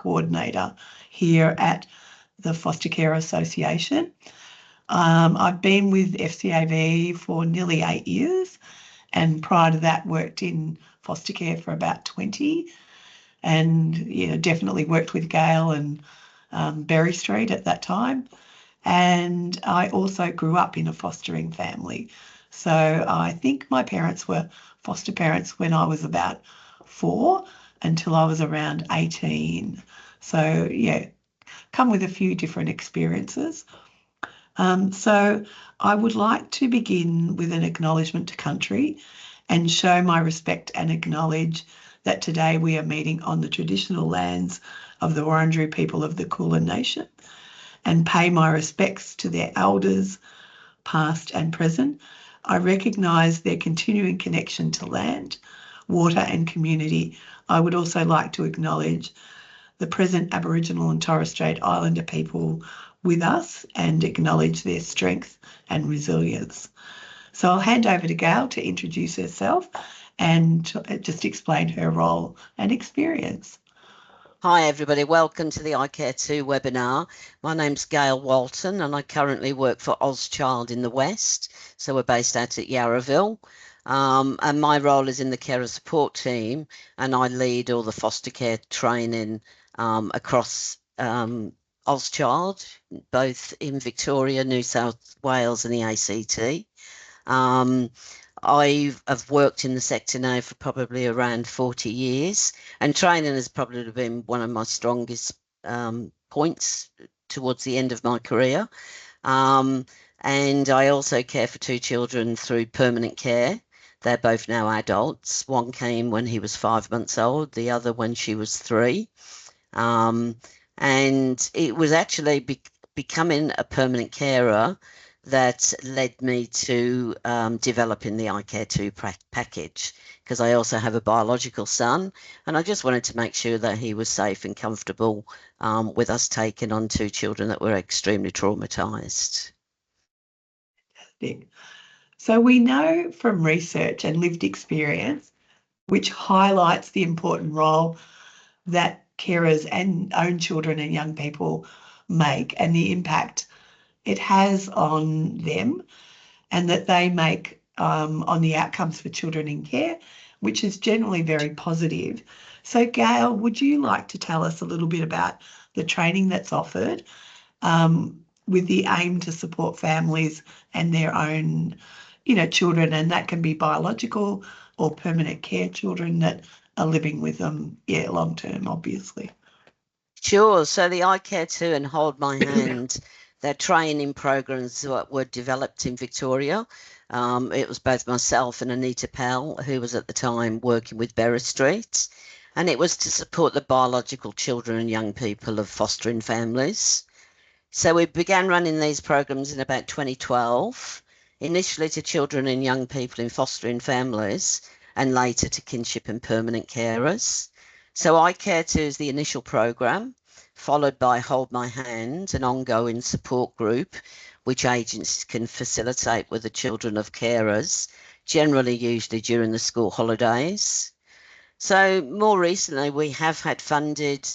coordinator here at the Foster Care Association. I've been with FCAV for nearly 8 years, and prior to that worked in foster care for about 20, and definitely worked with Gail and Berry Street at that time. And I also grew up in a fostering family. So I think my parents were foster parents when I was about 4 until I was around 18. So yeah, come with a few different experiences. So I would like to begin with an acknowledgement to country and show my respect and acknowledge that today we are meeting on the traditional lands of the Wurundjeri people of the Kulin Nation, and pay my respects to their elders, past and present. I recognise their continuing connection to land, water and community. I would also like to acknowledge the present Aboriginal and Torres Strait Islander people with us and acknowledge their strength and resilience. So I'll hand over to Gail to introduce herself and just explain her role and experience. Hi everybody, welcome to the iCare2 webinar. My name's Gail Walton and I currently work for AusChild in the West, so we're based out at Yarraville. And my role is in the carer support team, and I lead all the foster care training across AusChild, both in Victoria, New South Wales and the ACT. I've worked in the sector now for probably around 40 years, and training has probably been one of my strongest points towards the end of my career. And I also care for 2 children through permanent care. They're both now adults. One came when he was 5 months old, the other when she was 3. And it was actually becoming a permanent carer that led me to developing the iCare2 package, because I also have a biological son, and I just wanted to make sure that he was safe and comfortable with us taking on 2 children that were extremely traumatised. So we know from research and lived experience, which highlights the important role that carers and own children and young people make and the impact it has on them, and that they make on the outcomes for children in care, which is generally very positive. So Gail, would you like to tell us a little bit about the training that's offered with the aim to support families and their own, children, and that can be biological or permanent care children that are living with them, long term, obviously. Sure. So the iCare2 and Hold My Hand, they're training programs that were developed in Victoria. It was both myself and Anita Pell, who was at the time working with Berry Street, and it was to support the biological children and young people of fostering families. So we began running these programs in about 2012, initially to children and young people in fostering families, and later to kinship and permanent carers. So iCare2 is the initial program, followed by Hold My Hand, an ongoing support group, which agencies can facilitate with the children of carers, generally usually during the school holidays. So more recently, we have had funded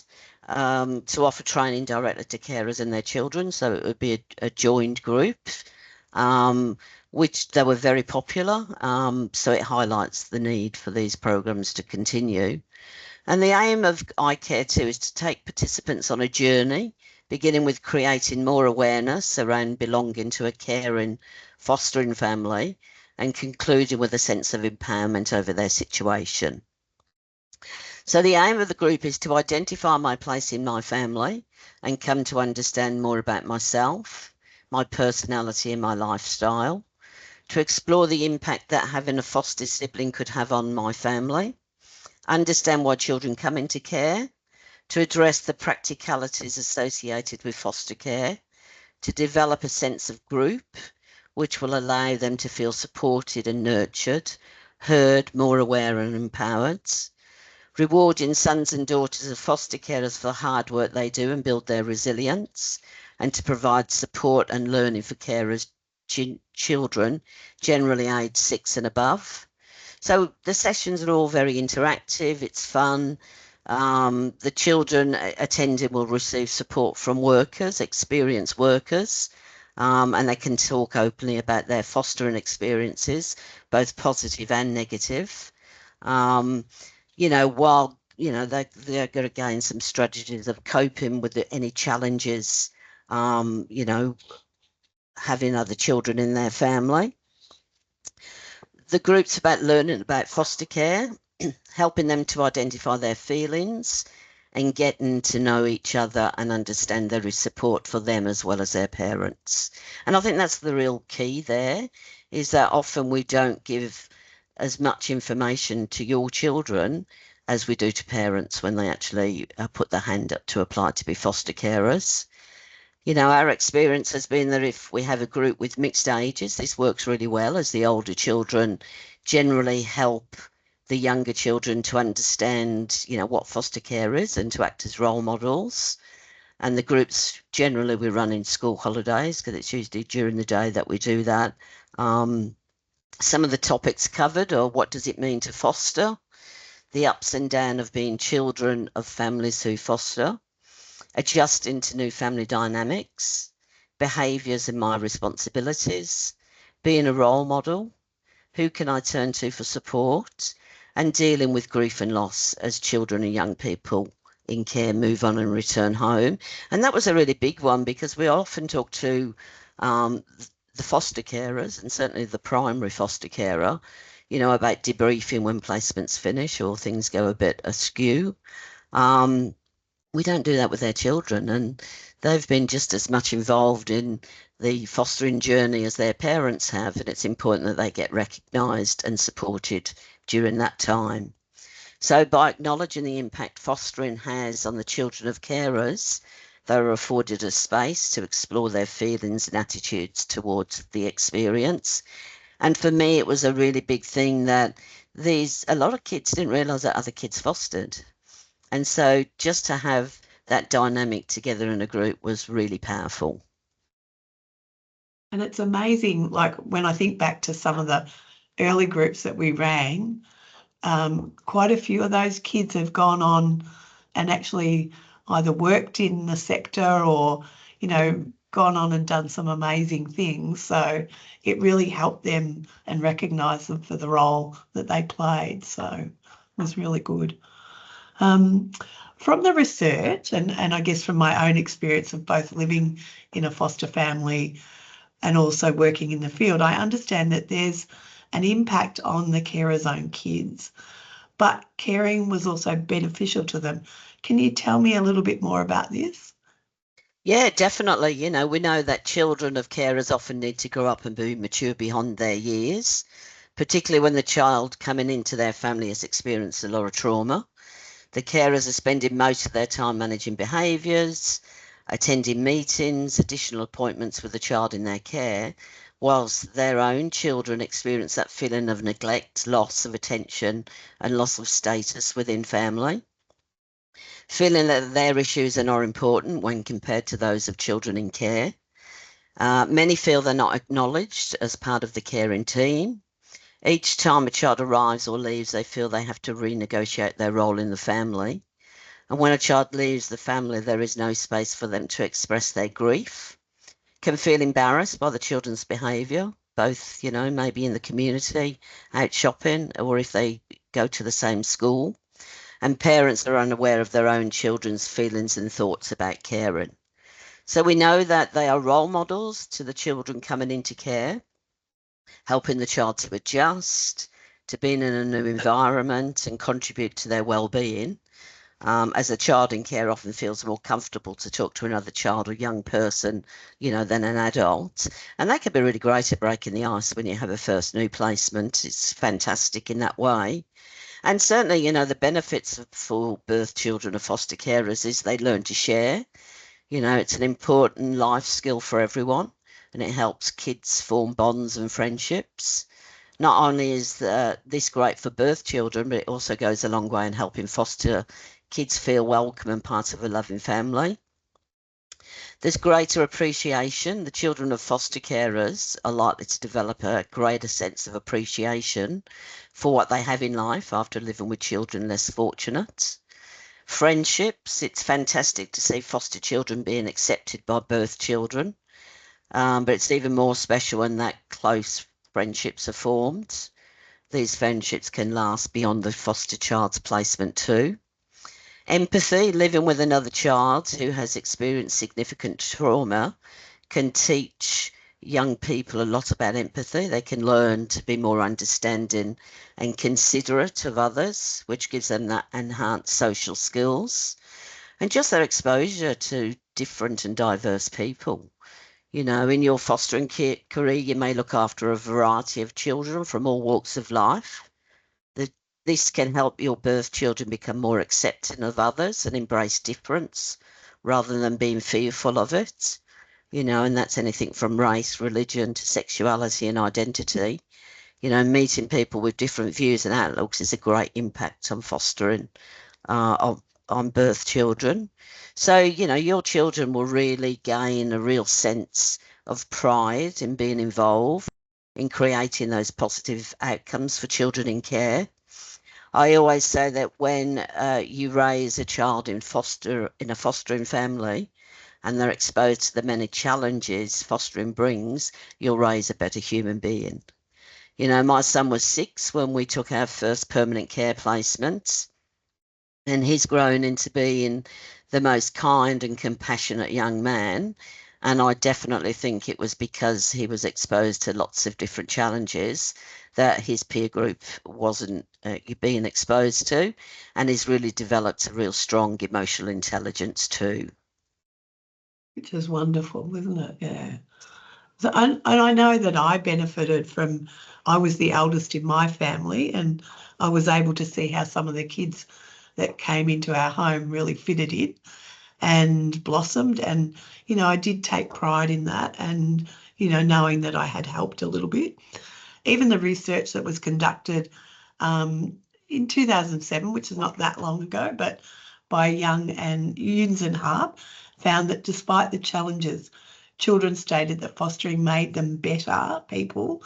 to offer training directly to carers and their children. So it would be a joined group, which they were very popular. So it highlights the need for these programs to continue. And the aim of iCare2 is to take participants on a journey, beginning with creating more awareness around belonging to a caring, fostering family, and concluding with a sense of empowerment over their situation. So the aim of the group is to identify my place in my family and come to understand more about myself, my personality and my lifestyle, to explore the impact that having a foster sibling could have on my family, understand why children come into care, to address the practicalities associated with foster care, to develop a sense of group, which will allow them to feel supported and nurtured, heard, more aware and empowered, rewarding sons and daughters of foster carers for the hard work they do and build their resilience, and to provide support and learning for carers' children, generally aged 6 and above. So the sessions are all very interactive, it's fun, The children attending will receive support from workers, experienced workers, and they can talk openly about their fostering experiences, both positive and negative. Um, while they're going to gain some strategies of coping with any challenges, having other children in their family. The group's about learning about foster care, helping them to identify their feelings and getting to know each other and understand there is support for them as well as their parents. And I think that's the real key there, is that often we don't give as much information to your children as we do to parents when they actually put their hand up to apply to be foster carers. Our experience has been that if we have a group with mixed ages, this works really well, as the older children generally help the younger children to understand, what foster care is and to act as role models. And the groups generally we run in school holidays, because it's usually during the day that we do that. Some of the topics covered are: what does it mean to foster? The ups and downs of being children of families who foster, adjusting to new family dynamics, behaviours and my responsibilities, being a role model, who can I turn to for support, and dealing with grief and loss as children and young people in care move on and return home. And that was a really big one, because we often talk to the foster carers, and certainly the primary foster carer, about debriefing when placements finish or things go a bit askew. We don't do that with their children, and they've been just as much involved in the fostering journey as their parents have, and it's important that they get recognised and supported during that time. So by acknowledging the impact fostering has on the children of carers, they are afforded a space to explore their feelings and attitudes towards the experience. And for me, it was a really big thing that a lot of kids didn't realise that other kids fostered. And so just to have that dynamic together in a group was really powerful. And it's amazing, like when I think back to some of the early groups that we ran, quite a few of those kids have gone on and actually either worked in the sector or, gone on and done some amazing things. So it really helped them and recognised them for the role that they played. So it was really good. From the research and I guess from my own experience of both living in a foster family and also working in the field, I understand that there's an impact on the carer's own kids, but caring was also beneficial to them. Can you tell me a little bit more about this? Yeah, definitely. We know that children of carers often need to grow up and be mature beyond their years, particularly when the child coming into their family has experienced a lot of trauma. The carers are spending most of their time managing behaviours, attending meetings, additional appointments with the child in their care, whilst their own children experience that feeling of neglect, loss of attention, and loss of status within family. Feeling that their issues are not important when compared to those of children in care. Many feel they're not acknowledged as part of the caring team. Each time a child arrives or leaves, they feel they have to renegotiate their role in the family. And when a child leaves the family, there is no space for them to express their grief. Can feel embarrassed by the children's behaviour, both, maybe in the community, out shopping, or if they go to the same school. And parents are unaware of their own children's feelings and thoughts about caring. So we know that they are role models to the children coming into care, helping the child to adjust, to being in a new environment and contribute to their well-being. As a child in care often feels more comfortable to talk to another child or young person, than an adult. And that can be really great at breaking the ice when you have a first new placement. It's fantastic in that way. And certainly, the benefits for birth children of foster carers is they learn to share. It's an important life skill for everyone, and it helps kids form bonds and friendships. Not only is this great for birth children, but it also goes a long way in helping foster kids feel welcome and part of a loving family. There's greater appreciation. The children of foster carers are likely to develop a greater sense of appreciation for what they have in life after living with children less fortunate. Friendships, it's fantastic to see foster children being accepted by birth children, but it's even more special when that close friendships are formed. These friendships can last beyond the foster child's placement too. Empathy, living with another child who has experienced significant trauma, can teach young people a lot about empathy. They can learn to be more understanding and considerate of others, which gives them that enhanced social skills and just their exposure to different and diverse people. You know, in your fostering career, you may look after a variety of children from all walks of life. The, this can help your birth children become more accepting of others and embrace difference rather than being fearful of it. You know, and that's anything from race, religion to sexuality and identity. You know, meeting people with different views and outlooks is a great impact on fostering on birth children. So, you know, your children will really gain a real sense of pride in being involved in creating those positive outcomes for children in care. I always say that when you raise a child in a fostering family and they're exposed to the many challenges fostering brings, you'll raise a better human being. You know, my son was 6 when we took our first permanent care placement, and he's grown into being the most kind and compassionate young man. And I definitely think it was because he was exposed to lots of different challenges that his peer group wasn't being exposed to. And he's really developed a real strong emotional intelligence too. Which is wonderful, isn't it? Yeah. So, and I know that I benefited from, I was the eldest in my family, and I was able to see how some of the kids that came into our home really fitted in and blossomed. And, you know, I did take pride in that and, you know, knowing that I had helped a little bit. Even the research that was conducted in 2007, which is not that long ago, but by Young and Yunes and Harp, found that despite the challenges, children stated that fostering made them better people,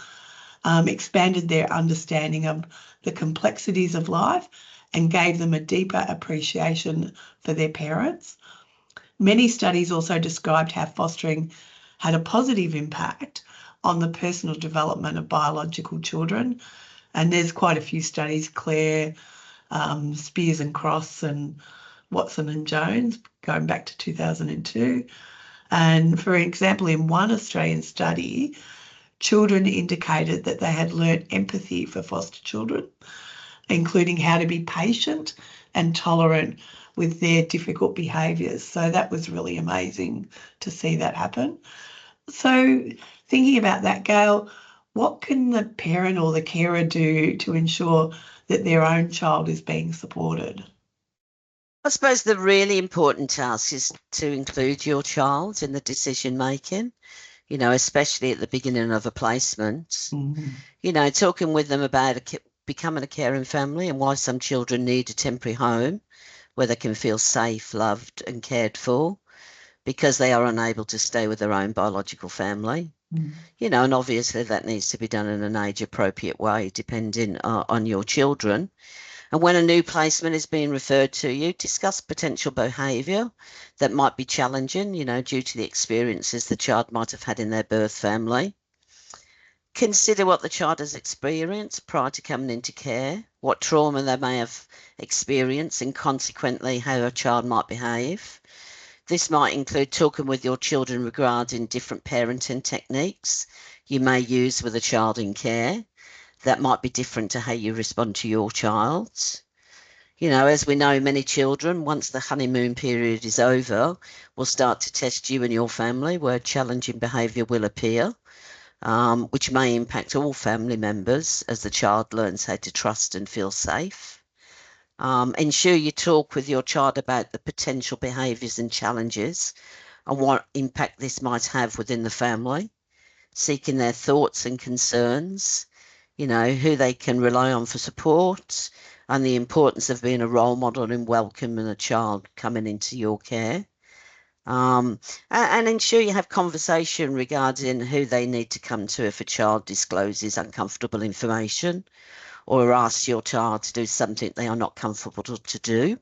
expanded their understanding of the complexities of life, and gave them a deeper appreciation for their parents. Many studies also described how fostering had a positive impact on the personal development of biological children. And there's quite a few studies, Claire, Spears and Cross and Watson and Jones, going back to 2002. And for example, in one Australian study, children indicated that they had learnt empathy for foster children, including how to be patient and tolerant with their difficult behaviours. So that was really amazing to see that happen. So thinking about that, Gail, what can the parent or the carer do to ensure that their own child is being supported? I suppose the really important task is to include your child in the decision making, you know, especially at the beginning of a placement. Mm. You know, talking with them about becoming a caring family and why some children need a temporary home where they can feel safe, loved, and cared for because they are unable to stay with their own biological family. Mm. You know, and obviously that needs to be done in an age appropriate way, depending on your children. And when a new placement is being referred to you, discuss potential behaviour that might be challenging, you know, due to the experiences the child might have had in their birth family. Consider what the child has experienced prior to coming into care, what trauma they may have experienced, and consequently how a child might behave. This might include talking with your children regarding different parenting techniques you may use with a child in care. That might be different to how you respond to your child. You know, as we know, many children, once the honeymoon period is over, will start to test you and your family where challenging behaviour will appear, which may impact all family members as the child learns how to trust and feel safe. Ensure you talk with your child about the potential behaviours and challenges and what impact this might have within the family, seeking their thoughts and concerns, you know, who they can rely on for support, and the importance of being a role model and welcoming a child coming into your care. And ensure you have conversation regarding who they need to come to if a child discloses uncomfortable information or asks your child to do something they are not comfortable to do.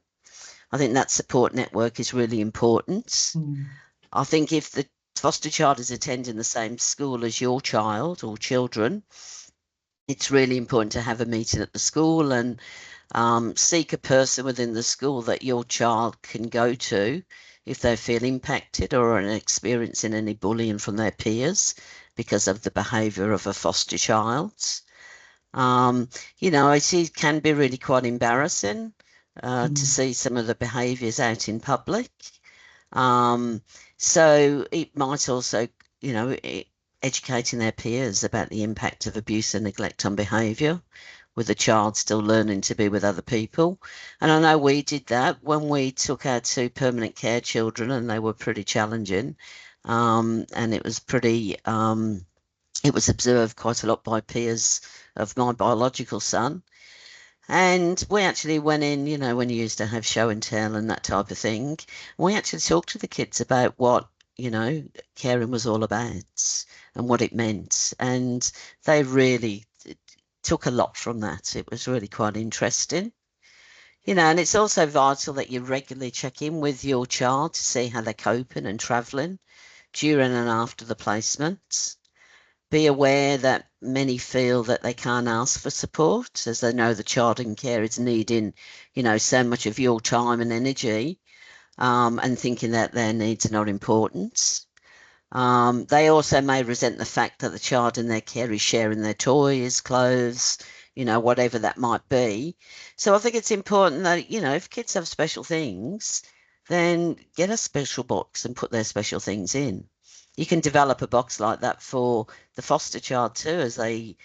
I think that support network is really important. Mm. I think if the foster child is attending the same school as your child or children, it's really important to have a meeting at the school and seek a person within the school that your child can go to if they feel impacted or are experiencing any bullying from their peers because of the behaviour of a foster child. Um, it can be really quite embarrassing to Mm. see some of the behaviours out in public. Um, so it might also, educating their peers about the impact of abuse and neglect on behaviour with the child still learning to be with other people. And I know we did that when we took our two permanent care children, and they were pretty challenging. And it was observed quite a lot by peers of my biological son. And we actually went in, when you used to have show and tell and that type of thing, we actually talked to the kids about what, caring was all about and what it meant. And they really took a lot from that. It was really quite interesting. And it's also vital that you regularly check in with your child to see how they're coping and travelling during and after the placement. Be aware that many feel that they can't ask for support as they know the child in care is needing, so much of your time and energy, and thinking that their needs are not important. They also may resent the fact that the child in their care is sharing their toys, clothes, whatever that might be. So I think it's important that, if kids have special things, then get a special box and put their special things in. You can develop a box like that for the foster child too, as they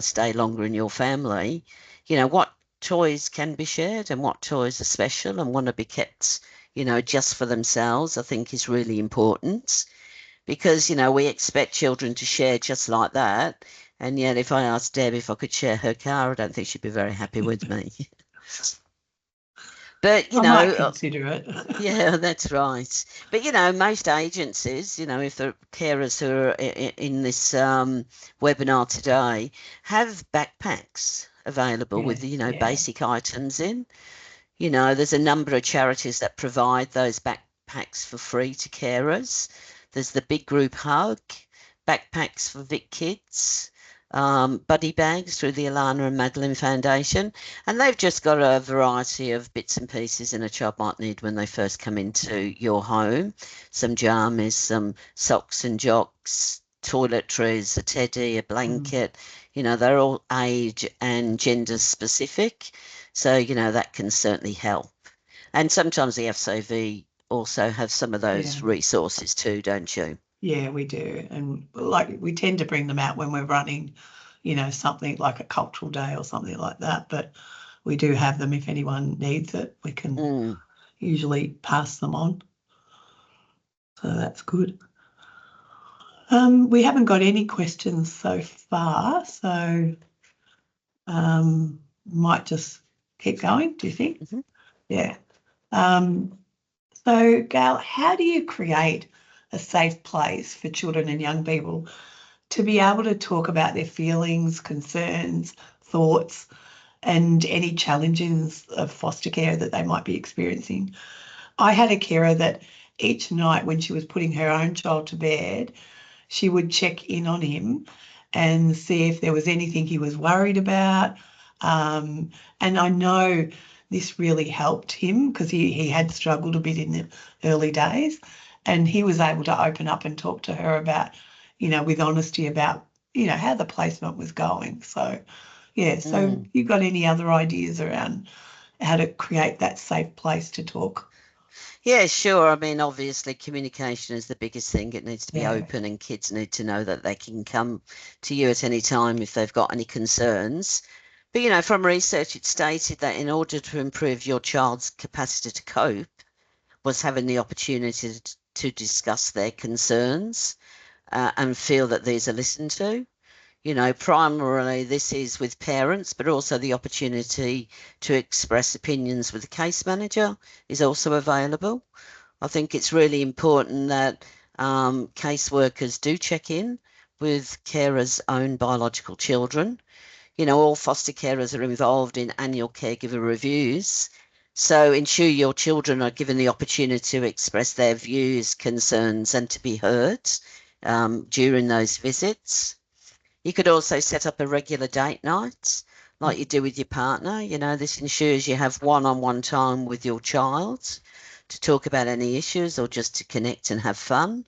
stay longer in your family. What toys can be shared and what toys are special and want to be kept, just for themselves, I think is really important because, we expect children to share just like that. And yet, if I asked Deb if I could share her car, I don't think she'd be very happy with me. But, I might consider it. yeah, that's right. But, most agencies, if the carers who are in this webinar today have backpacks available with, Yes, yeah. basic items in. There's a number of charities that provide those backpacks for free to carers. There's the Big Group Hug, backpacks for Vic Kids, buddy bags through the Alana and Madeline Foundation. And they've just got a variety of bits and pieces in a child might need when they first come into your home. Some jammies, some socks and jocks, toiletries, a teddy, a Mm. blanket. They're all age and gender specific. So, that can certainly help. And sometimes the FCV also have some of Yeah. those resources too, don't you? Yeah, we do. And like we tend to bring them out when we're running, something like a cultural day or something like that. But we do have them if anyone needs it. We can Mm. usually pass them on. So that's good. We haven't got any questions so far, so might just keep going, do you think? Mhm. Yeah. Um, so Gail, how do you create a safe place for children and young people to be able to talk about their feelings, concerns, thoughts, and any challenges of foster care that they might be experiencing? I had a carer that each night when she was putting her own child to bed, she would check in on him and see if there was anything he was worried about. Um, and I know this really helped him because he had struggled a bit in the early days. And he was able to open up and talk to her about, with honesty about, how the placement was going. So, yeah, so Mm. you got any other ideas around how to create that safe place to talk? Yeah, sure. I mean, obviously, communication is the biggest thing. It needs to be Yeah. open, and kids need to know that they can come to you at any time if they've got any concerns. But, from research, it stated that in order to improve your child's capacity to cope, was having the opportunity to discuss their concerns and feel that these are listened to. Primarily this is with parents, but also the opportunity to express opinions with the case manager is also available. I think it's really important that caseworkers do check in with carers' own biological children. All foster carers are involved in annual caregiver reviews, So ensure your children are given the opportunity to express their views, concerns, and to be heard during those visits. You could also set up a regular date night like you do with your partner. This ensures you have one-on-one time with your child to talk about any issues or just to connect and have fun.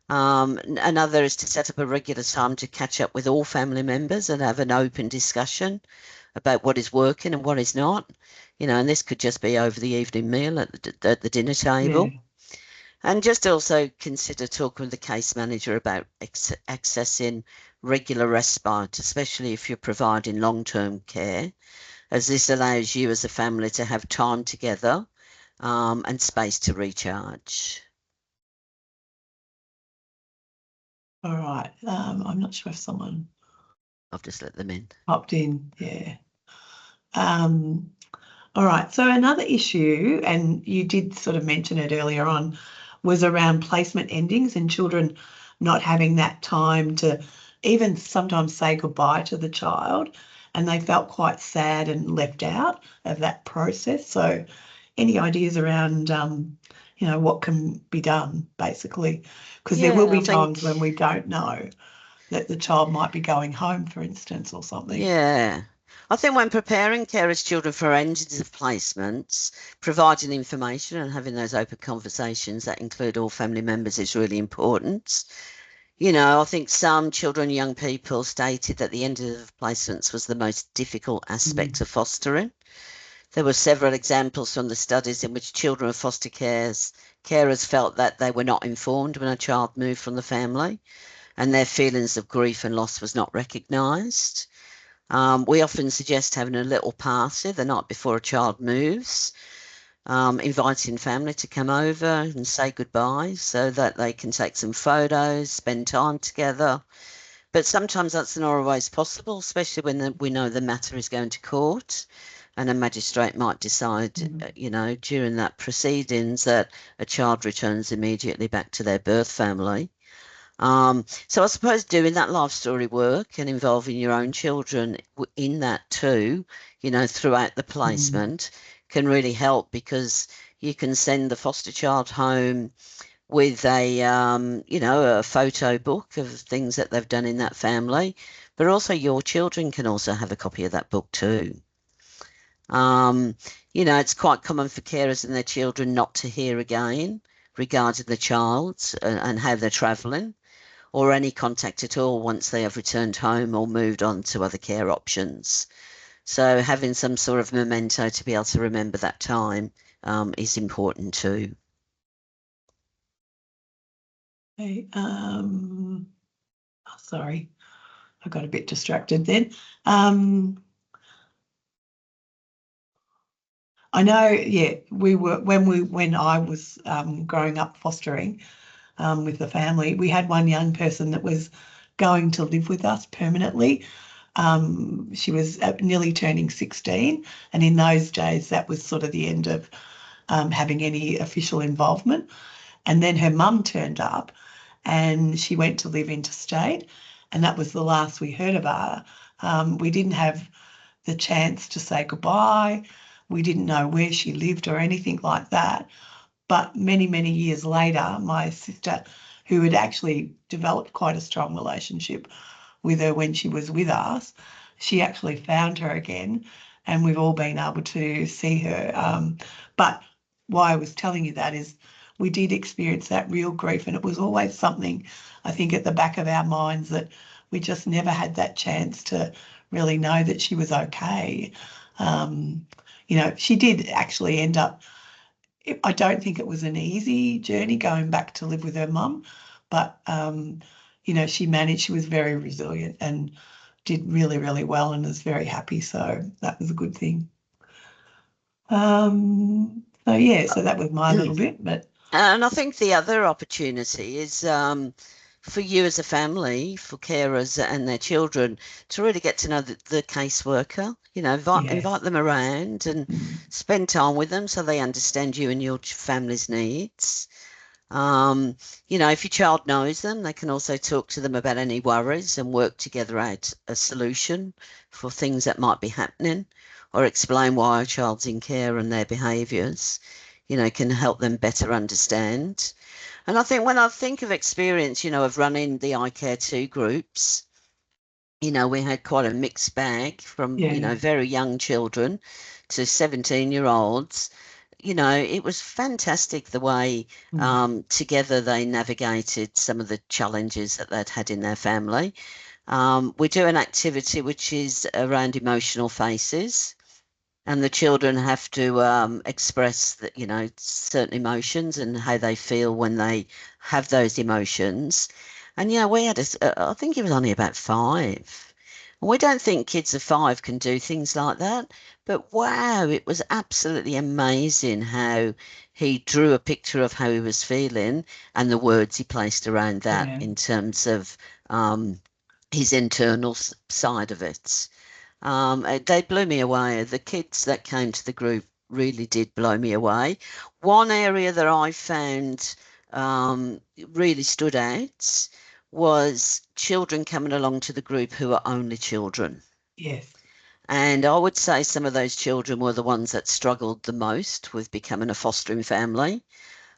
Another is to set up a regular time to catch up with all family members and have an open discussion about what is working and what is not. And this could just be over the evening meal at the dinner table. Yeah. And just also consider talking with the case manager about accessing regular respite, especially if you're providing long-term care, as this allows you as a family to have time together and space to recharge. All right. I'm not sure if someone I've just let them in. popped in. Yeah. All right. So another issue, and you did sort of mention it earlier on, was around placement endings and children not having that time to even sometimes say goodbye to the child, and they felt quite sad and left out of that process. So any ideas around, what can be done, basically? Because there will Yeah, I be think, times when we don't know that the child might be going home, for instance, or something. yeah. I think when preparing carers' children for endings of placements, providing information and having those open conversations that include all family members is really important. I think some children, young people stated that the end of placements was the most difficult aspect of fostering. There were several examples from the studies in which children of foster carers felt that they were not informed when a child moved from the family and their feelings of grief and loss was not recognised. We often suggest having a little party the night before a child moves, inviting family to come over and say goodbye so that they can take some photos, spend time together. But sometimes that's not always possible, especially when we know the matter is going to court and a magistrate might decide, during that proceedings that a child returns immediately back to their birth family. So I suppose doing that life story work and involving your own children in that too, throughout the placement can really help because you can send the foster child home with a photo book of things that they've done in that family, but also your children can also have a copy of that book too. It's quite common for carers and their children not to hear again regarding the child and how they're travelling or any contact at all once they have returned home or moved on to other care options. So having some sort of memento to be able to remember that time is important too. Okay. Sorry, I got a bit distracted then. I know, yeah, when I was growing up fostering with the family, we had one young person that was going to live with us permanently. She was nearly turning 16, and in those days, that was sort of the end of having any official involvement. And then her mum turned up and she went to live interstate, and that was the last we heard of her. We didn't have the chance to say goodbye. We didn't know where she lived or anything like that. But many, many years later, my sister, who had actually developed quite a strong relationship with her when she was with us, she actually found her again, and we've all been able to see her. But why I was telling you that is we did experience that real grief, and it was always something, I think, at the back of our minds that we just never had that chance to really know that she was okay. She did actually end up, I don't think it was an easy journey going back to live with her mum, but she managed, she was very resilient and did really, really well and was very happy. So that was a good thing. So that was my little bit, but And I think the other opportunity is for you as a family, for carers and their children, to really get to know the caseworker. Invite yes. them around and spend time with them so they understand you and your family's needs. If your child knows them, they can also talk to them about any worries and work together out a solution for things that might be happening. or explain why a child's in care and their behaviours, can help them better understand. And I think when I think of experience, of running the I Care 2 groups, we had quite a mixed bag from, Yeah. very young children to 17-year-olds. It was fantastic the way together they navigated some of the challenges that they'd had in their family. We do an activity which is around emotional faces, and the children have to express that, certain emotions and how they feel when they have those emotions. And we had I think he was only about 5. We don't think kids of 5 can do things like that, but wow, it was absolutely amazing how he drew a picture of how he was feeling and the words he placed around that Yeah. in terms of his internal side of it. They blew me away. The kids that came to the group really did blow me away. One area that I found really stood out was children coming along to the group who are only children. Yes. And I would say some of those children were the ones that struggled the most with becoming a fostering family,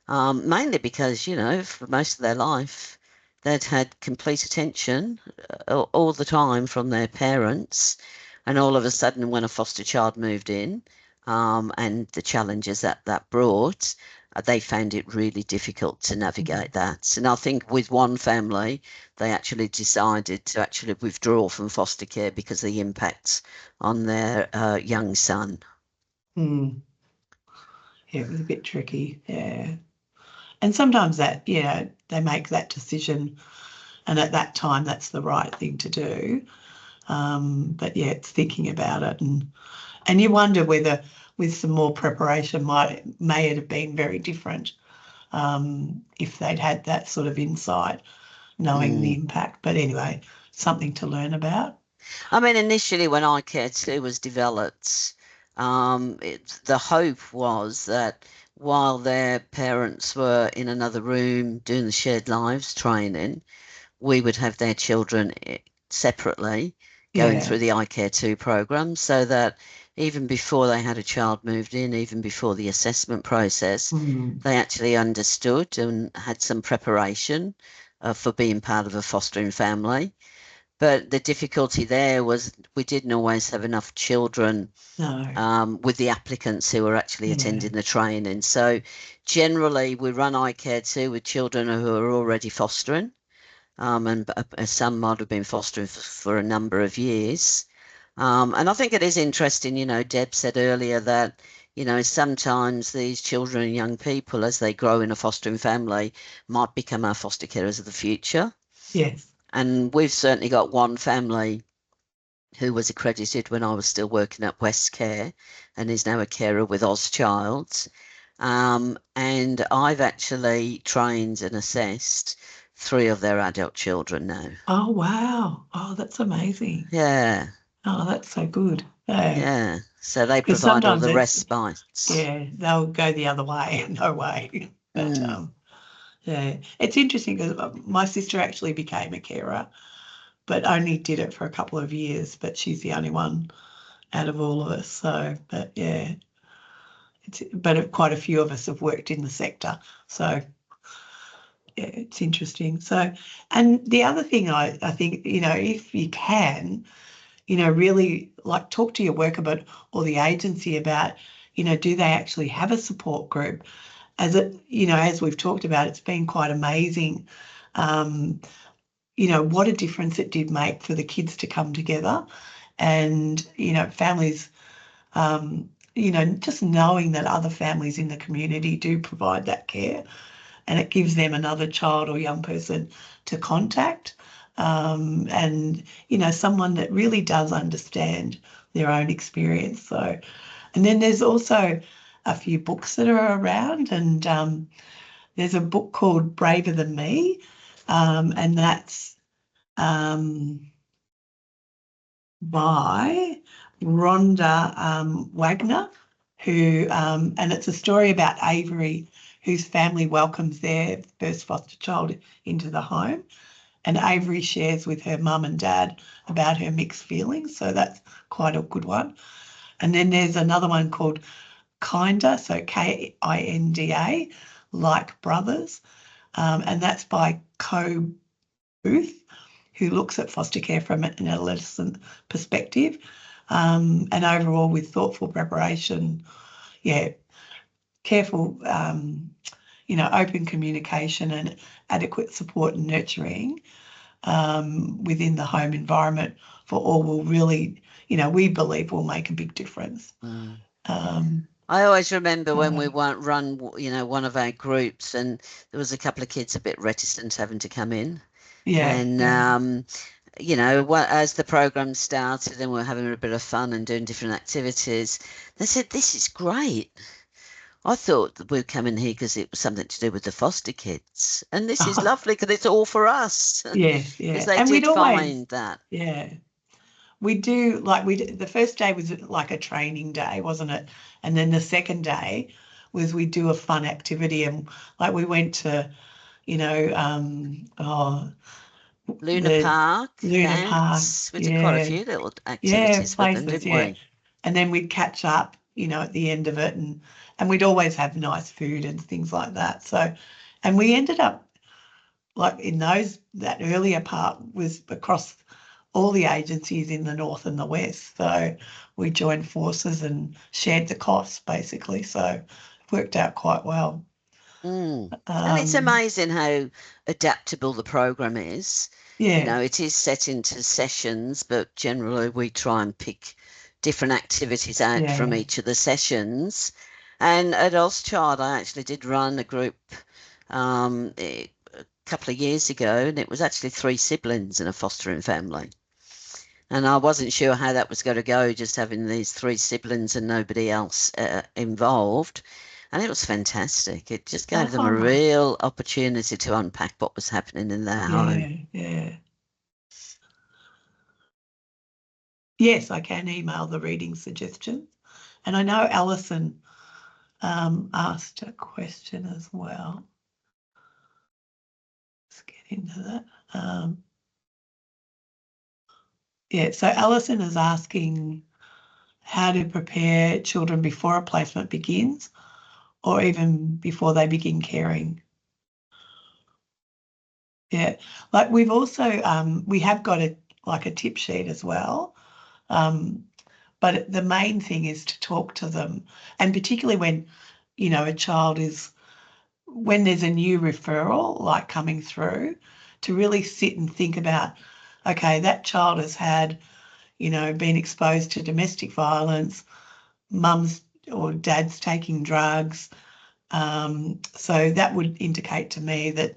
mainly because, for most of their life, they'd had complete attention all the time from their parents. And all of a sudden, when a foster child moved in, and the challenges that brought, they found it really difficult to navigate that. And I think with one family, they actually decided to actually withdraw from foster care because of the impacts on their young son. Mm. Yeah, it was a bit tricky. Yeah. And sometimes that, they make that decision, and at that time, that's the right thing to do. But yeah, it's thinking about it, and you wonder whether with some more preparation may it have been very different, if they'd had that sort of insight, knowing the Mm. impact. But anyway, something to learn about. I mean, initially when I Care 2 was developed, the hope was that while their parents were in another room doing the shared lives training, we would have their children separately going Yeah. through the I Care 2 program, so that even before they had a child moved in, even before the assessment process, Mm. they actually understood and had some preparation for being part of a fostering family. But the difficulty there was we didn't always have enough children No. with the applicants who were actually Yeah. attending the training. So generally, we run I Care 2 with children who are already fostering, and some might have been fostering for a number of years. And I think it is interesting, Deb said earlier that, sometimes these children and young people, as they grow in a fostering family, might become our foster carers of the future. Yes. And we've certainly got one family who was accredited when I was still working at West Care and is now a carer with Ozchild. And I've actually trained and assessed 3 of their adult children now. Oh, wow. Oh, that's amazing. Yeah, Oh, that's so good. Yeah. yeah. So they Because provide all sometimes the it's, respites. yeah, they'll go the other way. No way. But Mm, yeah, it's interesting because my sister actually became a carer, but only did it for a couple of years. But she's the only one out of all of us. So, but yeah, but quite a few of us have worked in the sector. So yeah, it's interesting. So, and the other thing I think, if you can, really like talk to your worker but or the agency about, do they actually have a support group? As we've talked about, it's been quite amazing. What a difference it did make for the kids to come together, and, families, just knowing that other families in the community do provide that care, and it gives them another child or young person to contact, and someone that really does understand their own experience. So, and then there's also a few books that are around, and there's a book called Braver Than Me, and that's um, by Rhonda Wagner, and it's a story about Avery, whose family welcomes their first foster child into the home. And Avery shares with her mum and dad about her mixed feelings. So that's quite a good one. And then there's another one called Kinda, so Kinda, Like Brothers, and that's by Co Booth, who looks at foster care from an adolescent perspective, and overall with thoughtful preparation, yeah, careful, open communication and adequate support and nurturing within the home environment for all will really, we believe will make a big difference. Mm. Um, I always remember when we so, weren't run, one of our groups, and there was a couple of kids a bit reticent having to come in. yeah, And, yeah. as the program started and we were having a bit of fun and doing different activities, they said, "This is great. I thought that we'd come in here because it was something to do with the foster kids. And this is lovely because it's all for us." Yes, Because yeah. they And we'd did always, find that. yeah, we do like the first day was like a training day, wasn't it? And then the second day was we do a fun activity and like we went to, Luna the Park, Luna Park, dance. We did quite a yeah, few little yeah, activities with them, places, didn't yeah. we? And then we'd catch up, at the end of it and we'd always have nice food and things like that. So, and we ended up like in that earlier part was across all the agencies in the north and the west. So we joined forces and shared the costs basically. So it worked out quite well. Mm. And it's Um, amazing how adaptable the program is. yeah, It is set into sessions, but generally we try and pick different activities out from yeah. each of the sessions. And at Child, I actually did run a group a couple of years ago, and it was actually three siblings in a fostering family. And I wasn't sure how that was going to go, just having these three siblings and nobody else involved. And it was fantastic. It just gave them a Oh, real opportunity to unpack what was happening in their home. yeah, yeah. Yes, I can email the reading suggestions. And I know Alison asked a question as well. Let's get into that. Yeah, so Alison is asking how to prepare children before a placement begins or even before they begin caring. Yeah, like we've also, we have got a tip sheet as well. Um, but the main thing is to talk to them. And particularly when, a child when there's a new referral like coming through, to really sit and think about, okay, that child has had, been exposed to domestic violence, mum's or dad's taking drugs. So that would indicate to me that,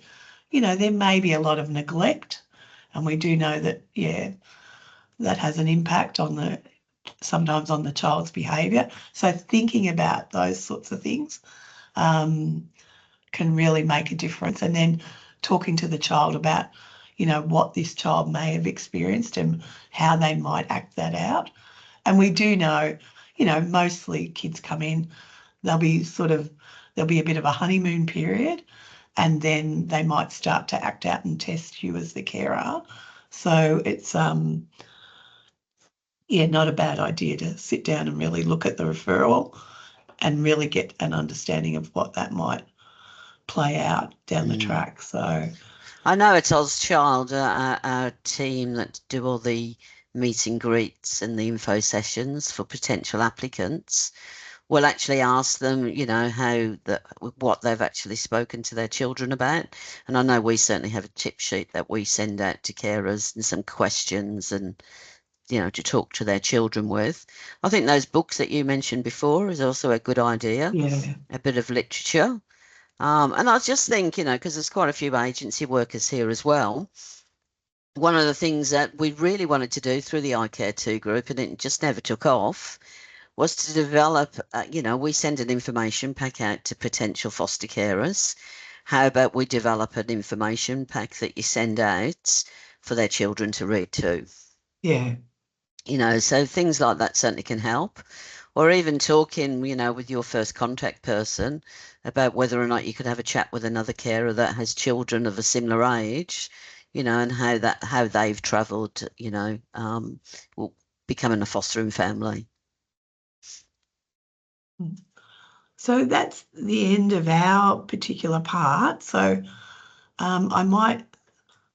there may be a lot of neglect. And we do know that, yeah, that has an impact sometimes on the child's behaviour. So thinking about those sorts of things um, can really make a difference. And then talking to the child about, what this child may have experienced and how they might act that out. And we do know, mostly kids come in, there'll be a bit of a honeymoon period, and then they might start to act out and test you as the carer. So it's yeah, not a bad idea to sit down and really look at the referral and really get an understanding of what that might play out down the Mm. track. So I know at Child, our team that do all the meet and greets and the info sessions for potential applicants will actually ask them, what they've actually spoken to their children about. And I know we certainly have a tip sheet that we send out to carers and some questions and to talk to their children with. I think those books that you mentioned before is also a good idea, yeah, a bit of literature. And I just think, because there's quite a few agency workers here as well. One of the things that we really wanted to do through the I Care 2 group, and it just never took off, was to develop, we send an information pack out to potential foster carers. How about we develop an information pack that you send out for their children to read too? yeah, So things like that certainly can help. Or even talking, with your first contact person about whether or not you could have a chat with another carer that has children of a similar age, and how they've travelled, becoming a fostering family. So that's the end of our particular part. So I might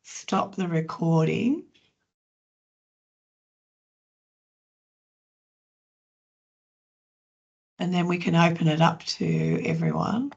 stop the recording. And then we can open it up to everyone.